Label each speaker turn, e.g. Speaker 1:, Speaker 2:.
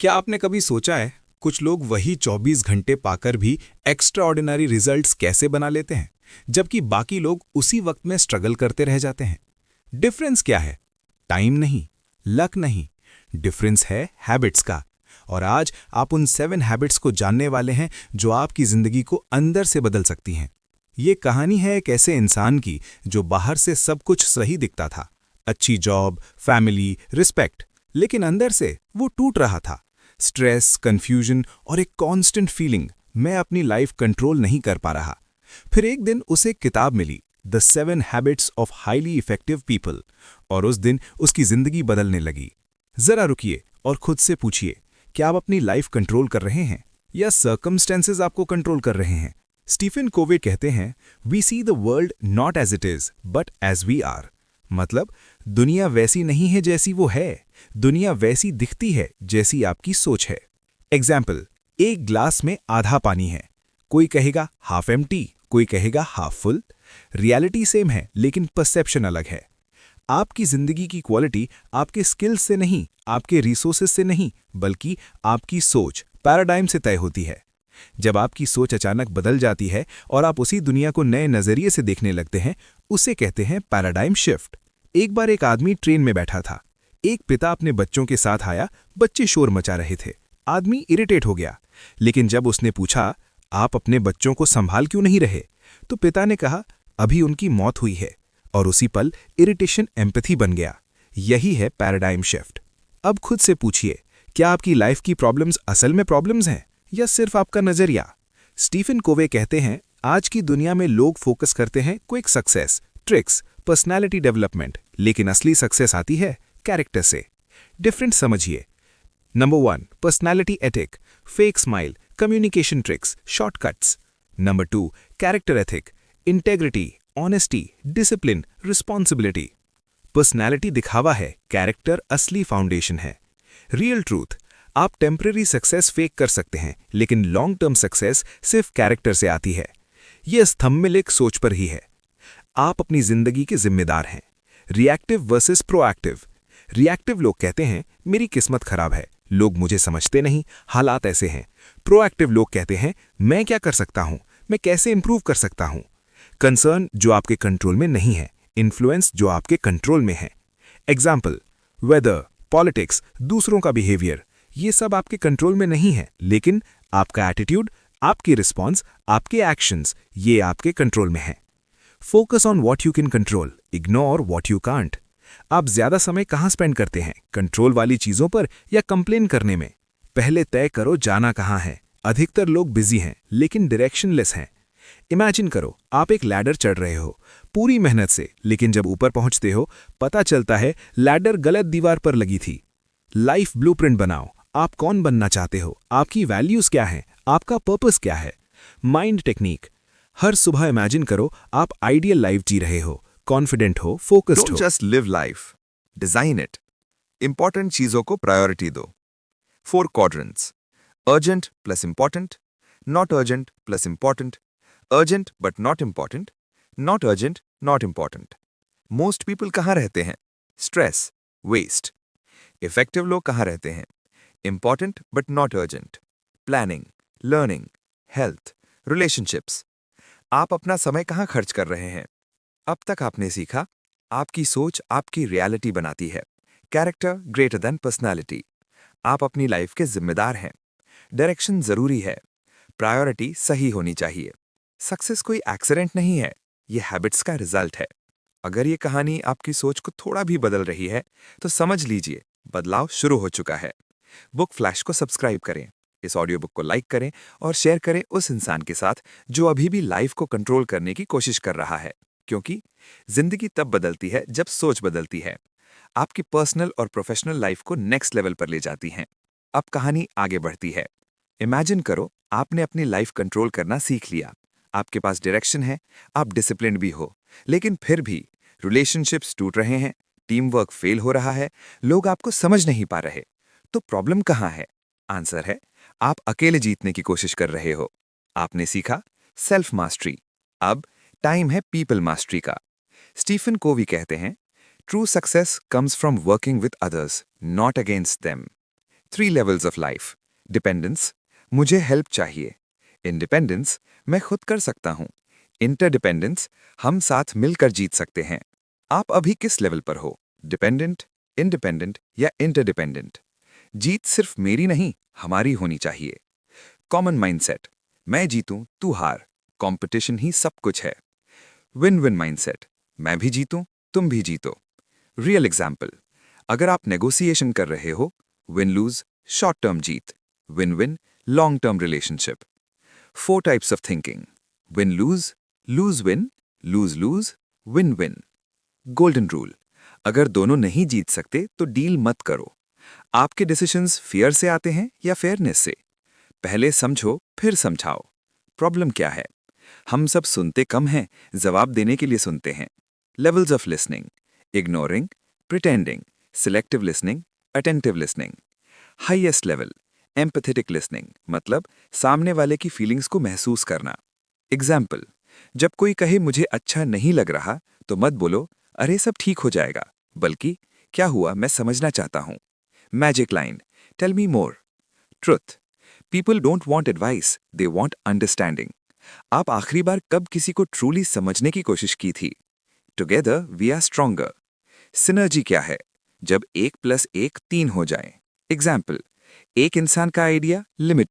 Speaker 1: क्या आपने कभी सोचा है कुछ लोग वही 24 घंटे पाकर भी एक्स्ट्रा ऑर्डिनरी रिजल्ट्स कैसे बना लेते हैं, जबकि बाकी लोग उसी वक्त में स्ट्रगल करते रह जाते हैं? डिफरेंस क्या है? टाइम नहीं, लक नहीं, डिफरेंस है हैबिट्स का। और आज आप उन 7 हैबिट्स को जानने वाले हैं जो आपकी जिंदगी को अंदर से बदल सकती हैं। ये कहानी है एक ऐसे इंसान की जो बाहर से सब कुछ सही दिखता था, अच्छी जॉब, फैमिली, रिस्पेक्ट, लेकिन अंदर से वो टूट रहा था। स्ट्रेस, कंफ्यूजन और एक कांस्टेंट फीलिंग, मैं अपनी लाइफ कंट्रोल नहीं कर पा रहा। फिर एक दिन उसे एक किताब मिली, the 7 habits of highly effective people, और उस दिन उसकी जिंदगी बदलने लगी। जरा रुकिए और खुद से पूछिए, क्या आप अपनी लाइफ कंट्रोल कर रहे हैं या सर्कमस्टेंसेस आपको कंट्रोल कर रहे हैं? स्टीफन कोवे कहते हैं, we see the world not as it is but as we are. मतलब दुनिया वैसी नहीं है जैसी वो है, दुनिया वैसी दिखती है जैसी आपकी सोच है। एग्जाम्पल, एक ग्लास में आधा पानी है, कोई कहेगा हाफ एम्प्टी, कोई कहेगा हाफ फुल। रियलिटी सेम है लेकिन परसेप्शन अलग है। आपकी जिंदगी की क्वालिटी आपके स्किल्स से नहीं, आपके रिसोर्सेज से नहीं, बल्कि आपकी सोच, पैराडाइम से तय होती है। जब आपकी सोच अचानक बदल जाती है और आप उसी दुनिया को नए नजरिए से देखने लगते हैं, उसे कहते हैं पैराडाइम शिफ्ट। एक बार एक आदमी ट्रेन में बैठा था। एक पिता अपने बच्चों के साथ आया, बच्चे शोर मचा रहे थे। आदमी इरिटेट हो गया, लेकिन जब उसने पूछा, आप अपने बच्चों को संभाल क्यों नहीं रहे, तो पिता ने कहा, अभी उनकी मौत हुई है। और उसी पल इरिटेशन एम्पैथी बन गया। यही है पैराडाइम शिफ्ट। अब खुद से पूछिए, क्या आपकी लाइफ की प्रॉब्लम्स असल में प्रॉब्लम्स हैं या सिर्फ आपका नजरिया? स्टीफन कोवे कहते हैं, आज की दुनिया में लोग फोकस करते हैं quick success, tricks, personality development, लेकिन असली सक्सेस आती है कैरेक्टर से। डिफरेंट समझिए। Number 1, personality ethic, fake smile, communication tricks, shortcuts. Number 2, character ethic, integrity, honesty, discipline, responsibility. Personality दिखावा है, कैरेक्टर असली फाउंडेशन है। रियल ट्रूथ, आप टेम्पररी सक्सेस फेक कर सकते हैं, लेकिन लॉन्ग टर्म सक्सेस सिर्फ कैरेक्टर से आती है। यह स्तंभ में लिख सोच पर ही है। आप अपनी जिंदगी के जिम्मेदार हैं। Reactive versus proactive. रिएक्टिव लोग कहते हैं, मेरी किस्मत खराब है, लोग मुझे समझते नहीं, हालात ऐसे हैं। प्रोएक्टिव लोग कहते हैं, मैं क्या कर सकता हूं, मैं कैसे इंप्रूव कर सकता हूं। कंसर्न जो आपके कंट्रोल में नहीं है, इन्फ्लुएंस जो आपके कंट्रोल में है। एग्जाम्पल, वेदर, पॉलिटिक्स, दूसरों का बिहेवियर, ये सब आपके कंट्रोल में नहीं है, लेकिन आपका एटीट्यूड, आपकी रिस्पॉन्स, आपके एक्शंस, ये आपके कंट्रोल में है। Focus on what you can control, ignore what you can't. आप ज्यादा समय कहां स्पेंड करते हैं, कंट्रोल वाली चीजों पर या कंप्लेन करने में? पहले तय करो जाना कहां है। अधिकतर लोग बिजी हैं लेकिन डायरेक्शनलेस हैं। इमेजिन करो, आप एक लैडर चढ़ रहे हो पूरी मेहनत से, लेकिन जब ऊपर पहुंचते हो पता चलता है लैडर गलत दीवार पर लगी थी। लाइफ ब्लूप्रिंट बनाओ। आप कौन बनना चाहते हो, आपकी वैल्यूज क्या हैं, आपका पर्पस क्या है। माइंड टेक्निक, हर सुबह इमेजिन करो आप आइडियल लाइफ जी रहे हो, कॉन्फिडेंट हो, फोकस्ड
Speaker 2: डोंट
Speaker 1: हो।
Speaker 2: Just live life, design it. Important चीजों को प्रायोरिटी दो। 4 quadrants: urgent plus important, not urgent plus important, urgent but not important, not urgent not important. Most people कहाँ रहते हैं? Stress, waste. इफेक्टिव लोग कहाँ रहते हैं? Important but not urgent, planning, learning, health, relationships. आप अपना समय कहाँ खर्च कर रहे हैं? अब तक आपने सीखा, आपकी सोच आपकी रियलिटी बनाती है। Character greater than personality. आप अपनी लाइफ के जिम्मेदार हैं। डायरेक्शन जरूरी है, प्रायोरिटी सही होनी चाहिए। सक्सेस कोई एक्सीडेंट नहीं है, ये हैबिट्स का रिजल्ट है। अगर ये कहानी आपकी सोच को थोड़ा भी बदल रही है, तो समझ लीजिए बदलाव शुरू हो चुका है। बुक फ्लैश को सब्सक्राइब करें, इस ऑडियो बुक को लाइक करें और शेयर करें उस इंसान के साथ जो अभी भी लाइफ को कंट्रोल करने की कोशिश कर रहा है, क्योंकि जिंदगी तब बदलती है जब सोच बदलती है। आपकी पर्सनल और प्रोफेशनल लाइफ को नेक्स्ट लेवल पर ले जाती हैं। अब कहानी आगे बढ़ती है। इमेजिन करो, आपने अपनी लाइफ कंट्रोल करना सीख लिया। आपके पास डायरेक्शन है, आप डिसिप्लिन्ड भी हो, लेकिन फिर भी रिलेशनशिप्स टूट रहे हैं, टीम वर्क फेल हो रहा है, लोग आपको समझ नहीं पा रहे। तो प्रॉब्लम कहाँ है? आंसर है, आप अकेले जीतने की कोशिश कर रहे हो। आपने सीखा सेल्फ मास्टरी, अब टाइम है पीपल मास्टरी का। स्टीफन कोवी कहते हैं, true success comes from working with others, not against them. 3 levels of life. Dependence, मुझे हेल्प चाहिए. Independence, मैं खुद कर सकता हूं. Interdependence, हम साथ मिलकर जीत सकते हैं. आप अभी किस लेवल पर हो? डिपेंडेंट, इंडिपेंडेंट या इंटरडिपेंडेंट? जीत सिर्फ मेरी नहीं, हमारी होनी चाहिए. कॉमन माइंडसेट, मैं जीतूं, तू हार. कंपटीशन ही सब कुछ है. विन विन माइंडसेट, मैं भी जीतूं, तुम भी जीतो. रियल एग्जाम्पल, अगर आप नेगोशिएशन कर रहे हो, विन लूज, शॉर्ट टर्म जीत. Win win, long term relationship. 4 types of thinking. Win lose, lose win, lose lose, win win. Golden rule, अगर दोनों नहीं जीत सकते तो डील मत करो. आपके डिसीजंस फियर से आते हैं या फेयरनेस से? पहले समझो, फिर समझाओ. प्रॉब्लम क्या है? हम सब सुनते कम हैं, जवाब देने के लिए सुनते हैं. Levels of listening: ignoring, pretending, selective listening, attentive listening. Highest level, empathetic listening, मतलब सामने वाले की फीलिंग्स को महसूस करना. एग्जाम्पल, जब कोई कहे मुझे अच्छा नहीं लग रहा, तो मत बोलो अरे सब ठीक हो जाएगा, बल्कि क्या हुआ मैं समझना चाहता हूं. Magic line: tell me more. Truth: people don't want advice, they want understanding. आप आखिरी बार कब किसी को ट्रूली समझने की कोशिश की थी? Together we are stronger. Synergy क्या है? जब 1 + 1 3 हो जाए. एग्जाम्पल, एक इंसान का आइडिया लिमिट